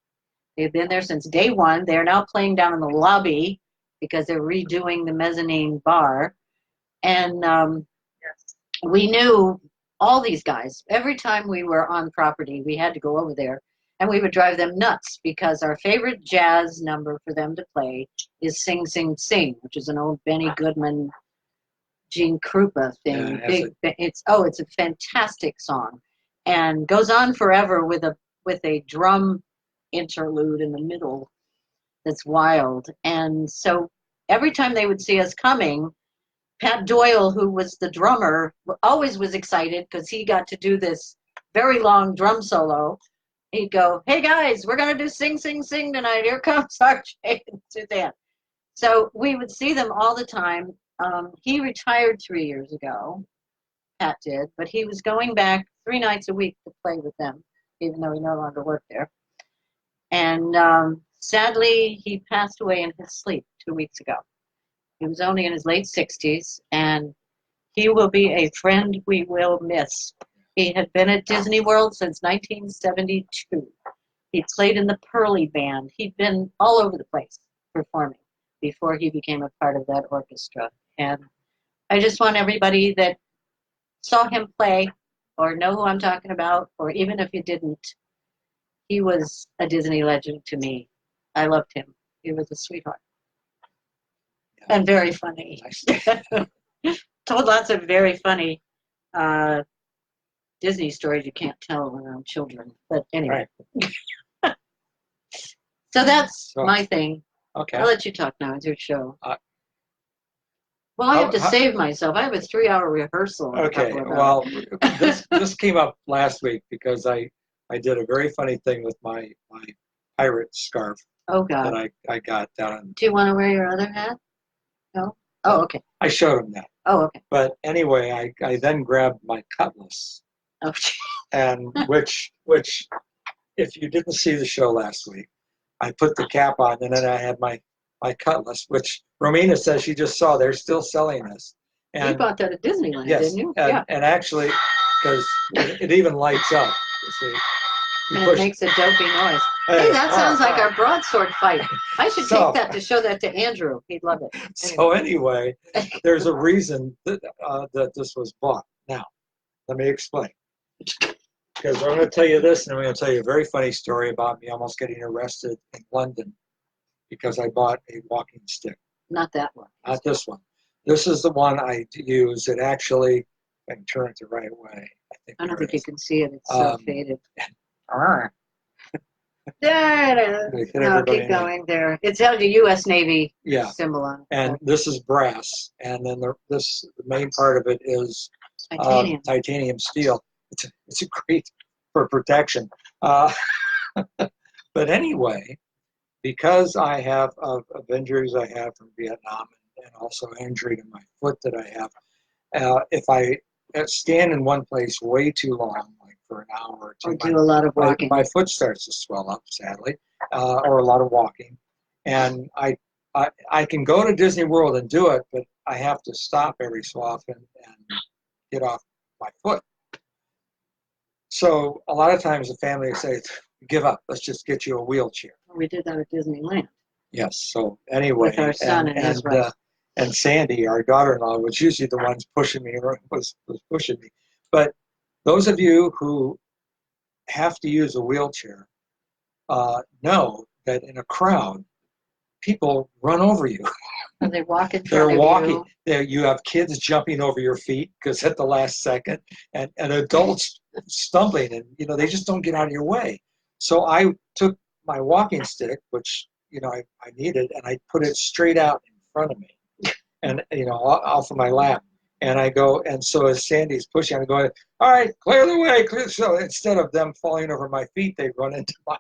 They've been there since day one. They're now playing down in the lobby because they're redoing the mezzanine bar. And we knew all these guys. Every time we were on property, we had to go over there, and we would drive them nuts, because our favorite jazz number for them to play is Sing, Sing, Sing, which is an old Benny Goodman, Gene Krupa thing. Yeah, it's a fantastic song, and goes on forever with a drum interlude in the middle that's wild. And so every time they would see us coming, Pat Doyle, who was the drummer, always was excited because he got to do this very long drum solo. He'd go, hey guys, we're going to do Sing, Sing, Sing tonight. Here comes RJ and Suzanne. So we would see them all the time. He retired 3 years ago, Pat did, but he was going back 3 nights a week to play with them, even though he no longer worked there. And sadly, he passed away in his sleep 2 weeks ago. He was only in his late 60s, and he will be a friend we will miss. He had been at Disney World since 1972. He played in the Pearly Band. He'd been all over the place performing before he became a part of that orchestra. And I just want everybody that saw him play, or know who I'm talking about, or even if you didn't, he was a Disney legend to me. I loved him. He was a sweetheart. And very funny. Told lots of very funny Disney stories you can't tell around children. But anyway. Right. So that's my thing. Okay. I'll let you talk now. It's your show. Well, I have to save myself. I have a 3-hour rehearsal. Okay. Well, this came up last week because I did a very funny thing with my pirate scarf. Oh, God. That I got down. Do you want to wear your other hat? No? Oh, okay. I showed him that. Oh, okay. But anyway, I then grabbed my cutlass. Oh. And which, if you didn't see the show last week, I put the cap on, and then I had my cutlass, which Romina says she just saw. They're still selling this. And you bought that at Disneyland, yes, didn't you? And actually, because it even lights up, you see. And it makes a dopey noise. Hey, that sounds like our broadsword fight. I should take that to show that to Andrew. He'd love it. Anyway. So anyway, there's a reason that this was bought. Now, let me explain. Because I'm going to tell you this, and I'm going to tell you a very funny story about me almost getting arrested in London because I bought a walking stick. Not that one. Not this one. This is the one I use. It actually, I can turn it the right way. I don't think you can see it. It's so faded. There it is. No, keep going there. It's held a U.S. Navy symbol on it. And this is brass, and then the main part of it is titanium steel. It's a great for protection. But anyway, because I have of injuries I have from Vietnam and also injury to my foot that I have, if I stand in one place way too long, like for an hour or two, do a lot of walking, my foot starts to swell up, sadly, or a lot of walking. And I can go to Disney World and do it, but I have to stop every so often and get off my foot. So a lot of times the family say, give up, let's just get you a wheelchair. We did that at Disneyland. Yes, so anyway. With our son and his wife. And Sandy, our daughter-in-law, was usually the ones pushing me, or was pushing me. But those of you who have to use a wheelchair know that in a crowd, people run over you. And they walk in front of you. They're walking. You have kids jumping over your feet because at the last second, and adults stumbling, and they just don't get out of your way. So I took my walking stick, which I needed, and I put it straight out in front of me, and off of my lap. And I go, and so as Sandy's pushing, I'm going, all right, clear the way, clear. So instead of them falling over my feet, they run into my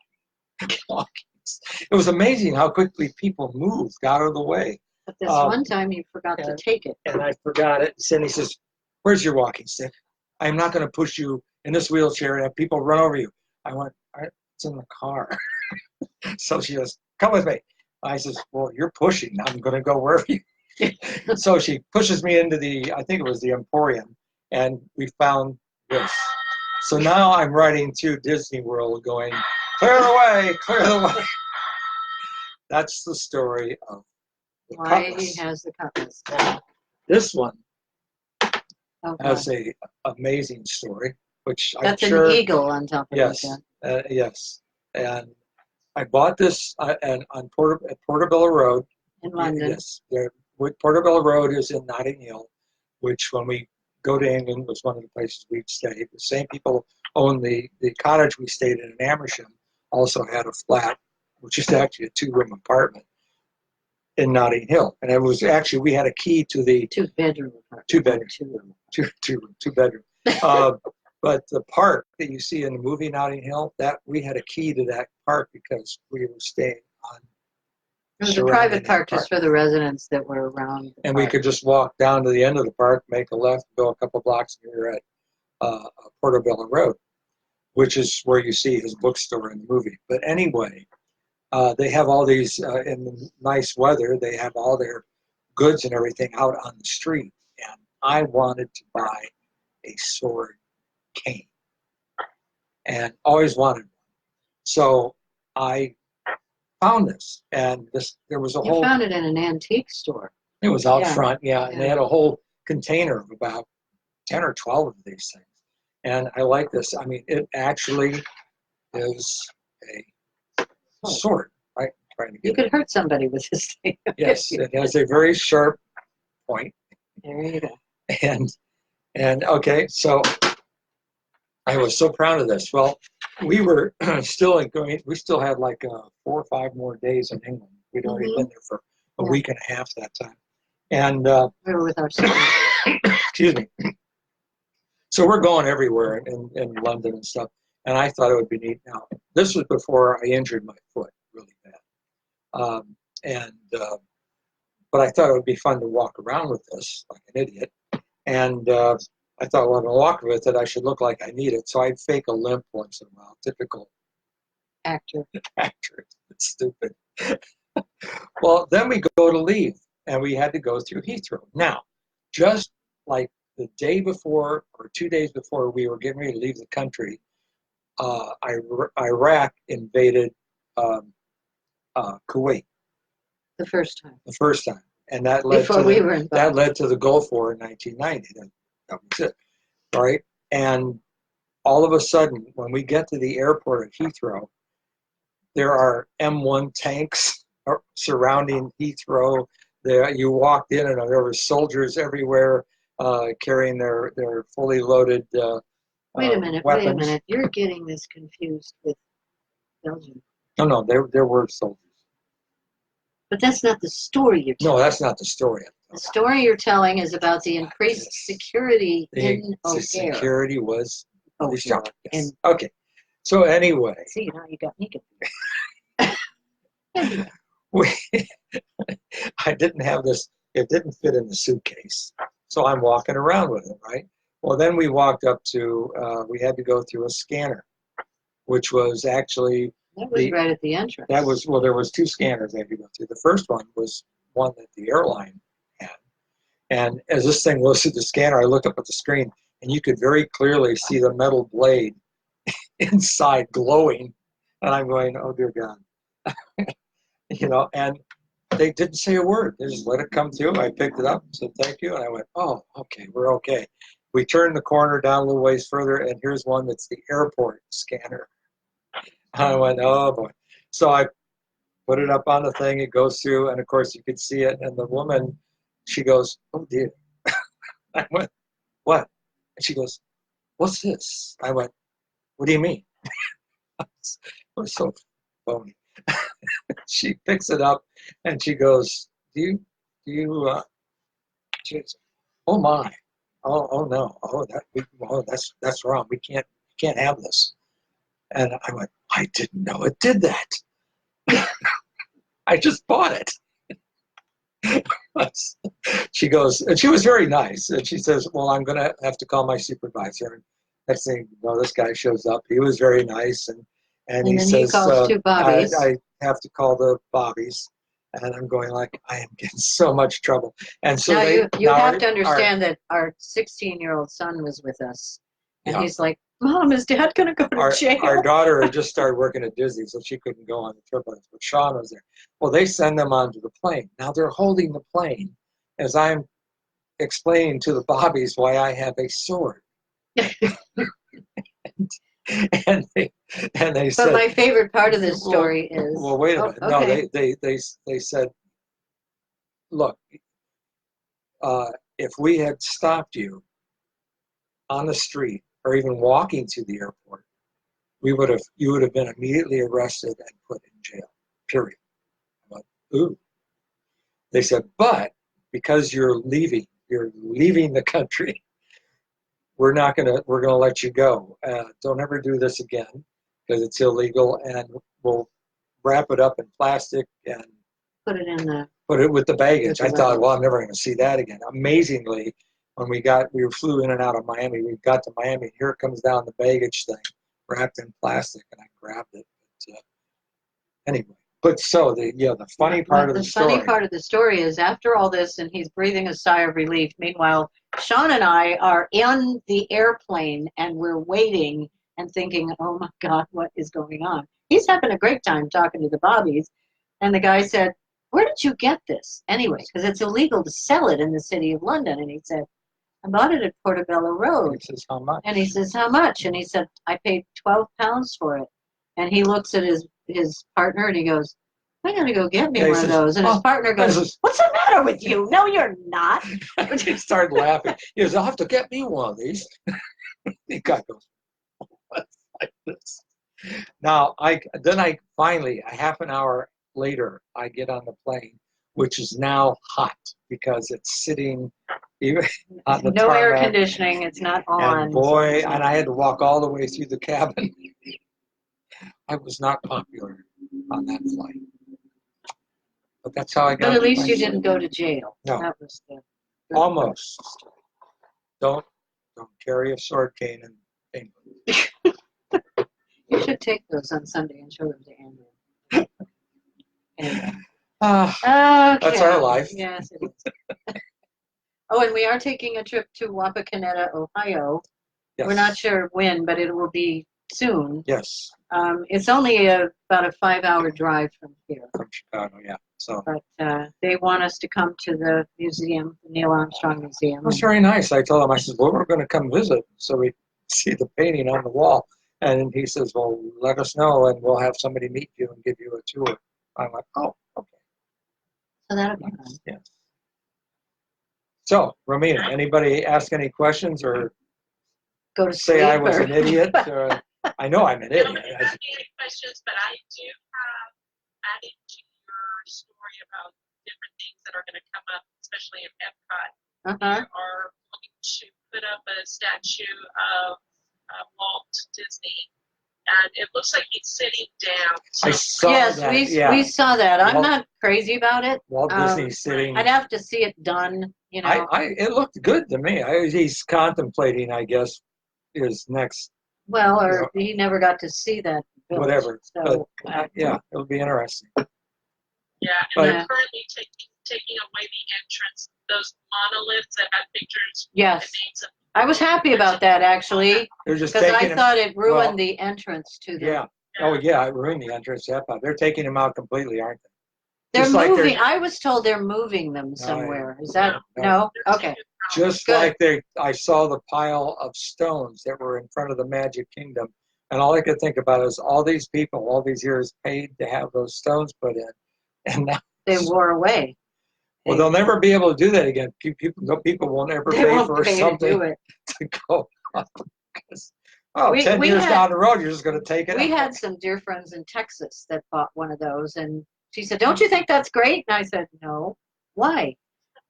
walkings. It was amazing how quickly people moved, got out of the way. But this one time you forgot to take it. And I forgot it. Sandy says, where's your walking stick? I'm not going to push you in this wheelchair and have people run over you. I went, all right, it's in the car. So she goes, come with me. I says, well, you're pushing. I'm going to go wherever you. So she pushes me into I think it was the Emporium, and we found this. So now I'm riding through Disney World going, clear the way, clear the way. That's the story of the why cutlass. He has the cutlass. This one has a amazing story, which that's I'm sure. An eagle on top of it. Yes, and I bought this on Portobello Road in London. Yes, Portobello Road is in Notting Hill, which when we go to England was one of the places we'd stay. The same people owned the cottage we stayed in Amersham, also had a flat, which is actually a 2-room apartment in Notting Hill. And it was actually, we had a key to the 2-bedroom apartment. 2-bedroom. Two-bedroom. But the park that you see in the movie Notting Hill, that we had a key to that park because we were staying on. It was a private park just for the residents that were around. And we could just walk down to the end of the park, make a left, go a couple blocks, and you're at Portobello Road, which is where you see his bookstore in the movie. But anyway, they have all these, in the nice weather, they have all their goods and everything out on the street. And I wanted to buy a sword cane and always wanted one. So I found this, and there was a whole. You found it in an antique store. It was out front, and they had a whole container of about 10 or 12 of these things. And I like this. I mean, it actually is a sword, right? You could hurt somebody with this thing. Yes, it has a very sharp point. There you go. And okay, so I was so proud of this. Well, we were still going. We still had like 4 or 5 more days in England. We'd already been there for a week and a half that time, and we were with our son. Excuse me. So we're going everywhere in London and stuff, and I thought it would be neat. Now, this was before I injured my foot really bad, but I thought it would be fun to walk around with this like an idiot, and I thought when I walk with it, I should look like I need it. So I'd fake a limp once in a while. Typical actor. It's stupid. Well, then we go to leave, and we had to go through Heathrow. Now, just like the day before or 2 days before we were getting ready to leave the country, Iraq invaded Kuwait. The first time. And that led to the Gulf War in 1990. That was it, right? And all of a sudden, when we get to the airport at Heathrow, there are M1 tanks surrounding Heathrow. there, you walked in and there were soldiers everywhere carrying their fully loaded Wait a minute, weapons. wait a minute. You're getting this confused with Belgium. No, there were soldiers. But that's not the story you're telling. No, that's not the story. The story you're telling is about the increased security in O'Hare. The security was O'Hare. Yes. Okay. So anyway. See, now you got me confused. I didn't have this, it didn't fit in the suitcase. So I'm walking around with it, right? Well, then we walked up to, we had to go through a scanner, which was actually. That was right at the entrance. That was, well, there was 2 scanners we had to go through. The first one was one that the airline had. And as this thing goes through the scanner, I looked up at the screen and you could very clearly see the metal blade inside glowing. And I'm going, oh dear God. You know, and they didn't say a word. They just let it come through. I picked it up, said thank you, and I went, oh, okay, we're okay. We turned the corner down a little ways further, and here's one that's the airport scanner. And I went, oh boy. So I put it up on the thing, it goes through, and of course you could see it, and the woman, she goes, oh dear. I went, what? And she goes, what's this? I went, what do you mean? It was so phony. She picks it up and she goes, she goes, oh my, oh no, that's wrong. We can't have this. And I went, I didn't know it did that. I just bought it. She goes, and she was very nice. And she says, well, I'm going to have to call my supervisor. And next thing you know, this guy shows up. He was very nice. And he says, he calls 2 bobbies. I have to call the bobbies. And I'm going like, I am getting so much trouble. And so now you have to understand that our 16-year-old son was with us. And he's like, Mom, is Dad going to go to jail? Our daughter had just started working at Disney, so she couldn't go on the trip, but Sean was there. Well, they send them onto the plane. Now they're holding the plane as I'm explaining to the bobbies why I have a sword. and they said. But my favorite part of this story is. Well, wait a minute. Okay. No, they said, look, if we had stopped you on the street or even walking to the airport, you would have been immediately arrested and put in jail. Period. I went, ooh. They said, but because you're leaving the country, we're gonna let you go. Don't ever do this again because it's illegal, and we'll wrap it up in plastic and put it with the baggage. I thought, well, I'm never going to see that again. Amazingly, when we flew in and out of Miami, we got to Miami, here it comes down the baggage thing, wrapped in plastic, and I grabbed it. But, anyway, but so the funny part of the story. The funny part of the story is after all this, and he's breathing a sigh of relief. Meanwhile, Sean and I are in the airplane, and we're waiting and thinking, oh my God, what is going on? He's having a great time talking to the bobbies, and the guy said, where did you get this anyway? Because it's illegal to sell it in the city of London. And he said, I bought it at Portobello Road. He says, how much? And he says, how much? And he said, I paid £12 for it. And he looks at his partner and he goes, I gotta go get me one of those. And his partner goes, what's the matter with you? No, you're not. He started laughing. He goes, I'll have to get me one of these. The guy goes, what's like this? Now, I finally, a half an hour later, I get on the plane, which is now hot because it's sitting even on the no air conditioning. It's not on. And boy, and I had to walk all the way through the cabin. I was not popular on that flight. But that's how I got. But at least you didn't go to jail. No. That was almost. Don't carry a sword cane in England. You should take those on Sunday and show them to Andrew. Anyway. Okay. That's our life. Yes, it is. Oh, and we are taking a trip to Wapakoneta, Ohio. Yes. We're not sure when, but it will be soon. Yes. It's only about a 5-hour drive from here. From Chicago, yeah. So. But they want us to come to the museum, the Neil Armstrong Museum. It was very nice. I told him, I said, well, we're going to come visit so we see the painting on the wall. And he says, well, let us know and we'll have somebody meet you and give you a tour. I'm like, oh, okay. So that'll be fun. Yeah. So, Romina, anybody ask any questions or go to say sleep I was or... an idiot? I know I'm an I don't idiot. have any questions, but I do have added to your story about different things that are going to come up, especially in Epcot. Uh-huh. We are going to put up a statue of Walt Disney, and it looks like he's sitting down. So I saw yes, that. we saw that. I'm Walt, not crazy about it. Walt Disney sitting. I'd have to see it done, you know. It looked good to me. He's contemplating, I guess, his next. Well, or he never got to see that village, whatever. So yeah, it'll be interesting. Yeah, and they're currently taking away the entrance, those monoliths that have pictures. Yes. The names of I was happy about that, actually, because I thought it ruined the entrance to the... Yeah. Oh, yeah, it ruined the entrance. They're taking them out completely, aren't they? They're moving. I was told they're moving them somewhere. Is that... No? Okay. Just good. Like I saw the pile of stones that were in front of the Magic Kingdom, and all I could think about is all these people, all these years paid to have those stones put in, and now they wore away. Well, they'll never be able to do that again. People won't ever pay for something to go up. 10 years down the road, you're just going to take it. We had some dear friends in Texas that bought one of those, and she said, "Don't you think that's great?" And I said, "No." Why?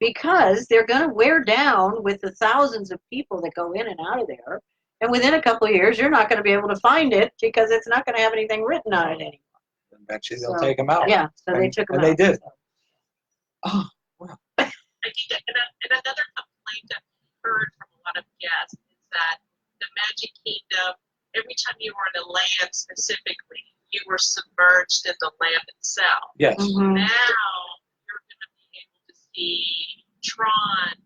Because they're going to wear down with the thousands of people that go in and out of there, and within a couple of years, you're not going to be able to find it because it's not going to have anything written on it anymore. Eventually, they'll take them out. Yeah, so they took them out. And they did. Oh. Wow. I think and another complaint I've heard from a lot of guests is that the Magic Kingdom, every time you were in a land specifically, you were submerged in the land itself. Yes. Mm-hmm. Now you're going to be able to see Tron,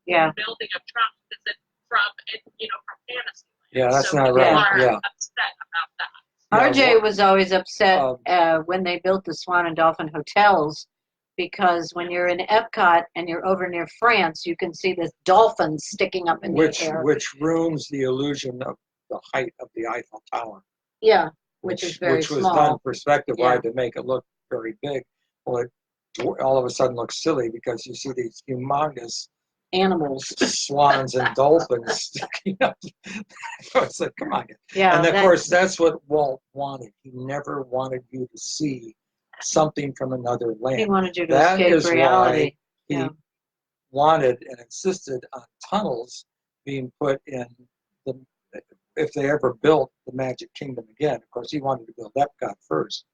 the building of Tron, from Fantasyland. Yeah, that's so not right. Yeah. Upset about that. RJ was always upset when they built the Swan and Dolphin hotels, because when you're in Epcot and you're over near France, you can see this dolphin sticking up in the air. Which ruins the illusion of the height of the Eiffel Tower. Yeah, which is very small. Which was done perspective-wise to make it look very big. Well, it all of a sudden looks silly because you see these humongous animals, swans and dolphins sticking up. It's like, come on. Yeah, and of course, that's what Walt wanted. He never wanted you to see something from another land. He wanted you to escape reality. He wanted and insisted on tunnels being put in if they ever built the Magic Kingdom again. Of course, he wanted to build Epcot first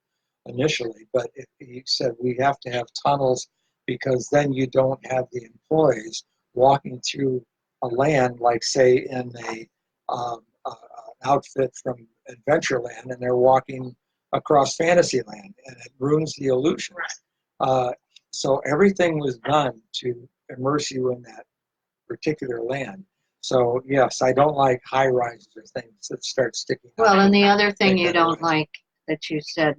initially, but he said we have to have tunnels because then you don't have the employees walking through a land like, say, in an outfit from Adventureland, and they're walking across Fantasyland, and it ruins the illusion. Right. So everything was done to immerse you in that particular land. So yes, I don't like high rises or things that start sticking out. Well, and the other thing you don't like that you said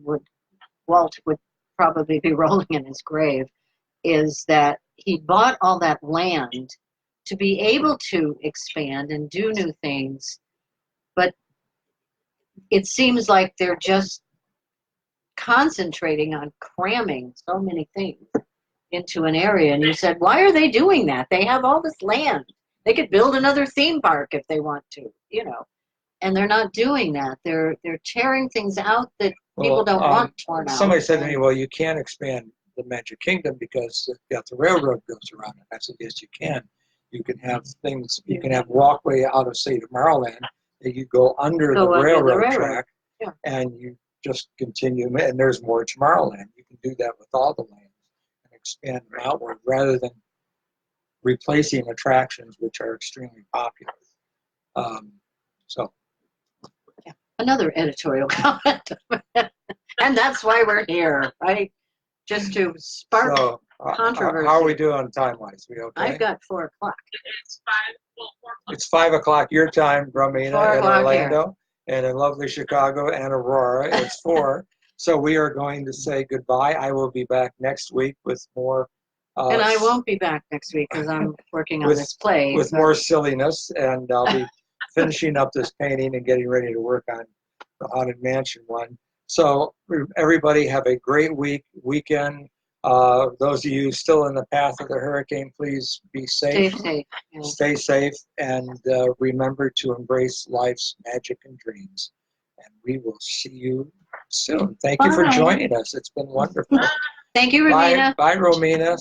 Walt would probably be rolling in his grave is that he bought all that land to be able to expand and do new things, but it seems like they're just concentrating on cramming so many things into an area. And you said, why are they doing that? They have all this land. They could build another theme park if they want to, and they're not doing that. They're tearing things out that people don't want torn out. Somebody said to me, well, you can't expand the Magic Kingdom because the railroad goes around it. I said, yes, you can. You can have things, you can have walkway out of, say, Tomorrowland, that you go under the railroad track, and you just continue, and there's more Tomorrowland. You can do that with all the lands and expand them outward rather than replacing attractions which are extremely popular. Another editorial comment. And that's why we're here, right? Just to spark controversy. How are we doing time-wise? We okay? I've got 4 o'clock. It's 5 o'clock. It's 5 o'clock your time, Romina, in Orlando, and in lovely Chicago and Aurora. It's 4. So we are going to say goodbye. I will be back next week with more. And I won't be back next week because I'm working on this play. With more silliness, and I'll be finishing up this painting and getting ready to work on the Haunted Mansion one. So everybody have a great weekend. Those of you still in the path of the hurricane, please be safe. Stay safe. Yeah. Stay safe, and remember to embrace life's magic and dreams. And we will see you soon. Thank you for joining us. It's been wonderful. Thank you, Romina. Bye, Romina.